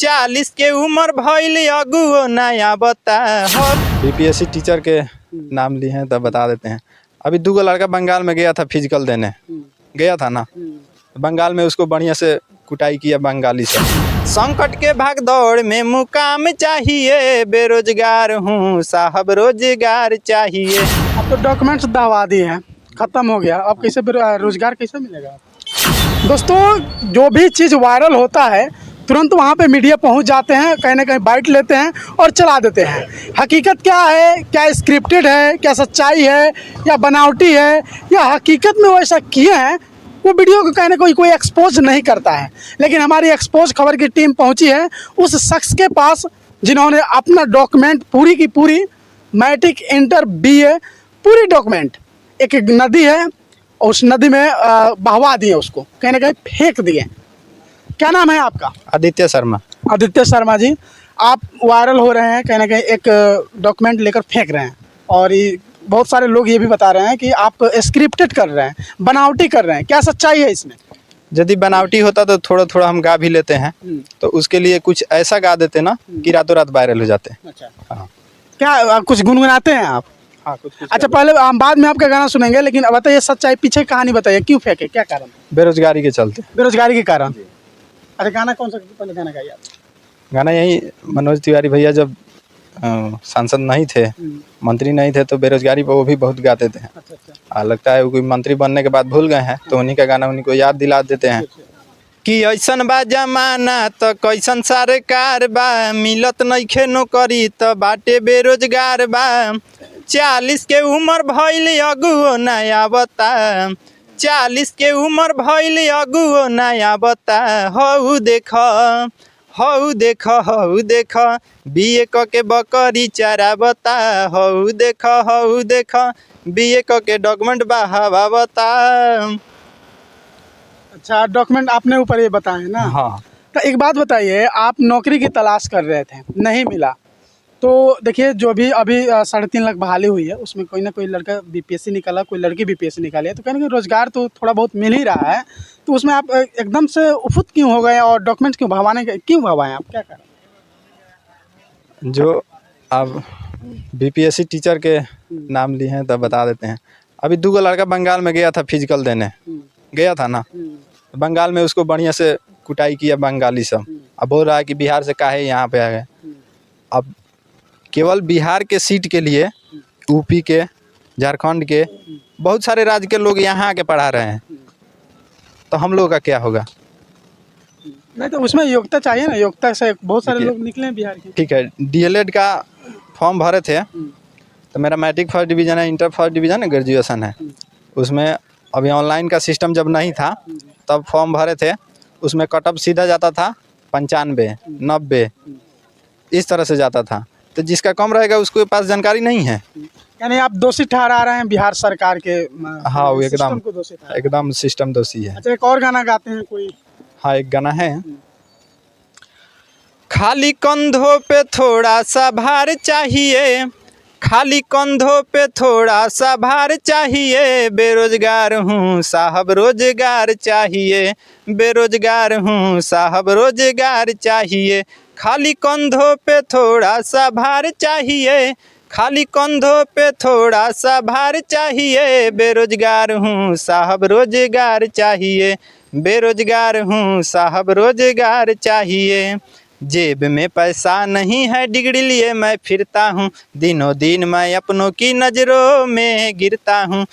40 के उम्र भइल अगुओ नया बता हो। बीपीएससी टीचर के नाम लिए हैं तब बता देते हैं। अभी 2 लड़का बंगाल में गया था फिजिकल देने, गया था ना, बंगाल में उसको बढ़िया से कुटाई किया बंगाली से। संकट के भाग दौड़ में मुकाम चाहिए, बेरोजगार हूँ साहब रोजगार चाहिए। अब तो डॉक्यूमेंट्स दहवा दिए हैं, खत्म हो गया, अब कैसे रोजगार कैसे मिलेगा? दोस्तों, जो भी चीज़ वायरल होता है तुरंत वहाँ पे मीडिया पहुँच जाते हैं, कहीं ना कहीं बाइट लेते हैं और चला देते हैं। हकीकत क्या है, क्या स्क्रिप्टेड है, क्या सच्चाई है या बनावटी है या हकीकत में वो ऐसा किए हैं, वो वीडियो को कहीं ना कोई एक्सपोज नहीं करता है। लेकिन हमारी एक्सपोज खबर की टीम पहुंची है उस शख्स के पास जिन्होंने अपना डॉक्यूमेंट पूरी की पूरी मैट्रिक इंटर बीए पूरी डॉक्यूमेंट, एक नदी है उस नदी में बहवा दिए, उसको कहीं ना कहीं फेंक दिए। क्या नाम है आपका? आदित्य शर्मा। आदित्य शर्मा जी, आप वायरल हो रहे हैं, कहीं ना कहीं एक डॉक्यूमेंट लेकर फेंक रहे हैं और ये बहुत सारे लोग ये भी बता रहे हैं कि आप स्क्रिप्टेड कर रहे हैं, बनावटी कर रहे हैं। क्या सच्चाई है इसमें? यदि बनावटी होता तो थोड़ा थोड़ा हम गा भी लेते हैं, तो उसके लिए कुछ ऐसा गा देते ना कि रातों रात वायरल हो जाते हैं। अच्छा, हाँ। क्या कुछ गुनगुनाते हैं आप? हाँ, कुछ अच्छा, पहले हम बाद में आपका गाना सुनेंगे, लेकिन अब बताइए सच्चाई, पीछे कहानी बताइए, क्यों फेंके, क्या कारण? बेरोजगारी के चलते। बेरोजगारी के कारण। अरे गाना कौन सा, पहले गाना गाइए आप। गाना यही मनोज तिवारी भैया जब सांसद नहीं थे, मंत्री नहीं थे, तो बेरोजगारी पर वो भी बहुत गाते थे। अच्छा। लगता है वो कोई मंत्री बनने के बाद भूल गए हैं, तो उन्हीं का गाना उन्हीं को याद दिला देते हैं कि ऐसन बा जमाना तो कैसन सरकार बा, मिलत नइखे नौकरी तो बाटे बेरोजगार बा। 40 के उम्र भइल अगुओ नया बता, 40 के उम्र भइल अगुओ नया बता। हऊ देख हऊ देख हऊ देख बीए क के बकरी चारा बता। हऊ देख बीए क के डॉक्यूमेंट बहावा बता। अच्छा, डॉक्यूमेंट आपने ऊपर ये बताए ना? हाँ। तो एक बात बताइए, आप नौकरी की तलाश कर रहे थे, नहीं मिला, तो देखिए जो भी अभी 3.5 लाख बहाली हुई है उसमें कोई ना कोई लड़का बीपीएससी निकाला, कोई लड़की बीपीएससी निकाली है, तो कहीं ना कहीं रोजगार तो थोड़ा बहुत मिल ही रहा है, तो उसमें आप एकदम से उफुत क्यों हो गए और डॉक्यूमेंट क्यों भरवाएं आप, क्या करें? जो अब बीपीएससी टीचर के नाम लिए हैं तब बता देते हैं। अभी 2 लड़का बंगाल में गया था फिजिकल देने, गया था ना, बंगाल में उसको बढ़िया से कुटाई किया बंगाली सब। अब बोल रहा है कि बिहार से काहे यहाँ पे आ गए। अब केवल बिहार के सीट के लिए यूपी के, झारखंड के, बहुत सारे राज्य के लोग यहाँ आके पढ़ा रहे हैं, तो हम लोग का क्या होगा? नहीं, तो उसमें योग्यता चाहिए ना, योग्यता से बहुत सारे लोग निकले हैं बिहार के। ठीक है, डीएलएड का फॉर्म भरे थे, तो मेरा मैट्रिक फर्स्ट डिवीज़न है, इंटर फर्स्ट डिवीज़न है, ग्रेजुएशन है। उसमें अभी ऑनलाइन का सिस्टम जब नहीं था तब फॉर्म भरे थे, उसमें कटअप सीधा जाता था 95, 90 इस तरह से जाता था। तो जिसका कम रहेगा उसके पास जानकारी नहीं है। यानी आप दोषी ठहरा रहे हैं बिहार सरकार के? हाँ, वो एकदम सिस्टम दोषी है। अच्छा, एक और गाना गाते हैं कोई? हाँ, एक गाना है। खाली कंधों पे थोड़ा सा भार चाहिए, खाली कंधों पे थोड़ा सा भार चाहिए, बेरोजगार हूँ साहब रोजगार चाहिए, बेरोजगार हूँ साहब रोजगार चाहिए। खाली कंधों पे थोड़ा सा भार चाहिए, खाली कंधों पे थोड़ा सा भार चाहिए, बेरोजगार हूँ साहब रोजगार चाहिए, बेरोजगार हूँ साहब रोजगार चाहिए। जेब में पैसा नहीं है, डिग्री लिए मैं फिरता हूँ, दिनों दिन मैं अपनों की नज़रों में गिरता हूँ।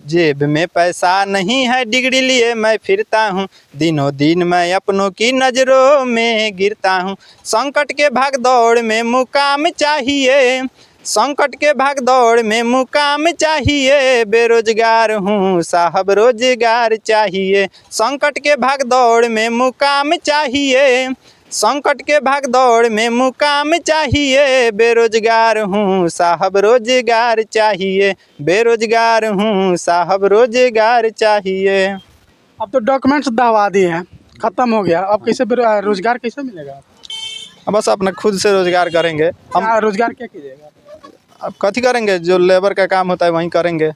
जेब में पैसा नहीं है, डिग्री लिए मैं फिरता हूँ, दिनों दिन मैं अपनों की नज़रों में गिरता हूँ। संकट के भाग दौड़ में मुकाम चाहिए, संकट के भाग दौड़ में मुकाम चाहिए, बेरोजगार हूँ साहब रोजगार चाहिए। संकट के भाग दौड़ में मुकाम चाहिए, संकट के भाग दौड़ में मुकाम चाहिए, बेरोजगार हूँ साहब रोजगार चाहिए, बेरोजगार हूँ साहब रोजगार चाहिए। अब तो डॉक्यूमेंट्स दहवा दिए हैं, खत्म हो गया, अब कैसे रोजगार कैसे मिलेगा? अब बस अपना खुद से रोजगार करेंगे हम। रोजगार क्या कीजिएगा? अब कथी करेंगे, जो लेबर का काम होता है वहीं करेंगे।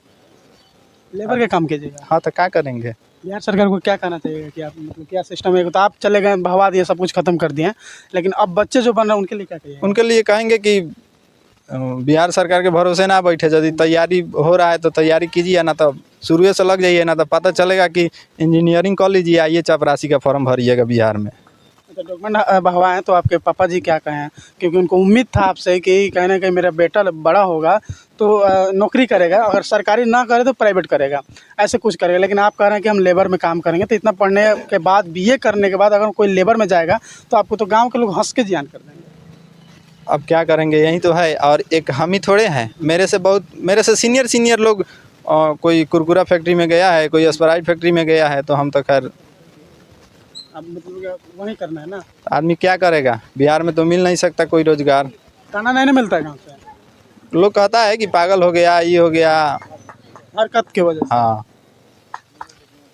लेबर का काम कीजिएगा? हाँ, तो क्या करेंगे? बिहार सरकार को क्या कहना चाहिए कि आप मतलब क्या सिस्टम है, तो आप चले गए भगवा दिए सब कुछ खत्म कर दिए, लेकिन अब बच्चे जो बन रहे हैं उनके लिए क्या कहिए? उनके लिए कहेंगे कि बिहार सरकार के भरोसे ना बैठे, यदि तैयारी हो रहा है तो तैयारी कीजिए, ना तो शुरू से लग जाइए, ना तो पता चलेगा कि इंजीनियरिंग कर लीजिए, आइए चपरासी का फॉर्म भरिएगा बिहार में। अच्छा, डॉक्यूमेंट भगवा हैं तो आपके पापा जी क्या कहें, क्योंकि उनको उम्मीद था आपसे कि कहीं ना कहीं मेरा बेटा बड़ा होगा तो नौकरी करेगा, अगर सरकारी ना करे तो प्राइवेट करेगा, ऐसे कुछ करेगा, लेकिन आप कह रहे हैं कि हम लेबर में काम करेंगे। तो इतना पढ़ने के बाद बीए करने के बाद अगर कोई लेबर में जाएगा तो आपको तो गाँव के लोग हंस के जियान कर देंगे। अब क्या करेंगे, यही तो है। और एक हम ही थोड़े हैं, मेरे से सीनियर लोग कोई कुरकुरा फैक्ट्री में गया है, कोई स्प्राइट फैक्ट्री में गया है, तो हम तो खैर अब मतलब वही करना है ना। आदमी क्या करेगा, बिहार में तो मिल नहीं सकता कोई रोजगार। खाना नहीं मिलता है गाँव से, लोग कहता है कि पागल हो गया, ये हो गया, हरकत की वजह से। हाँ।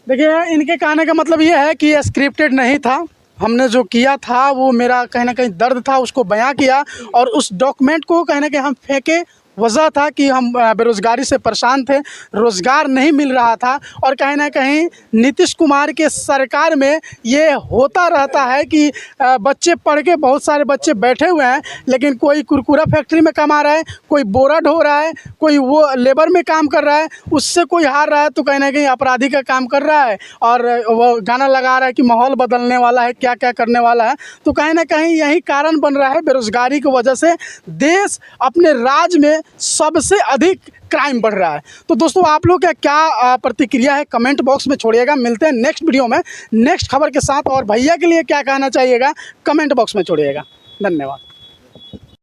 देखिए, इनके कहने का मतलब ये है कि ये स्क्रिप्टेड नहीं था, हमने जो किया था वो मेरा कहीं ना कहीं दर्द था, उसको बयां किया, और उस डॉक्यूमेंट को कहीं ना कहीं हम फेंके। वजह था कि हम बेरोज़गारी से परेशान थे, रोज़गार नहीं मिल रहा था, और कहीं ना कहीं नीतीश कुमार के सरकार में ये होता रहता है कि बच्चे पढ़ के, बहुत सारे बच्चे बैठे हुए हैं, लेकिन कोई कुरकुरा फैक्ट्री में कमा रहा है, कोई बोरा ढो रहा है, कोई वो लेबर में काम कर रहा है, उससे कोई हार रहा है तो कहीं ना कहीं अपराधी का काम कर रहा है, और वो गाना लगा रहा है कि माहौल बदलने वाला है, क्या क्या करने वाला है। तो कहीं ना कहीं यही कारण बन रहा है, बेरोज़गारी की वजह से देश अपने राज्य में सबसे अधिक क्राइम बढ़ रहा है। तो दोस्तों, आप लोग का क्या प्रतिक्रिया है कमेंट बॉक्स में छोड़िएगा। मिलते हैं नेक्स्ट वीडियो में नेक्स्ट खबर के साथ, और भैया के लिए क्या कहना चाहिएगा कमेंट बॉक्स में छोड़िएगा। धन्यवाद।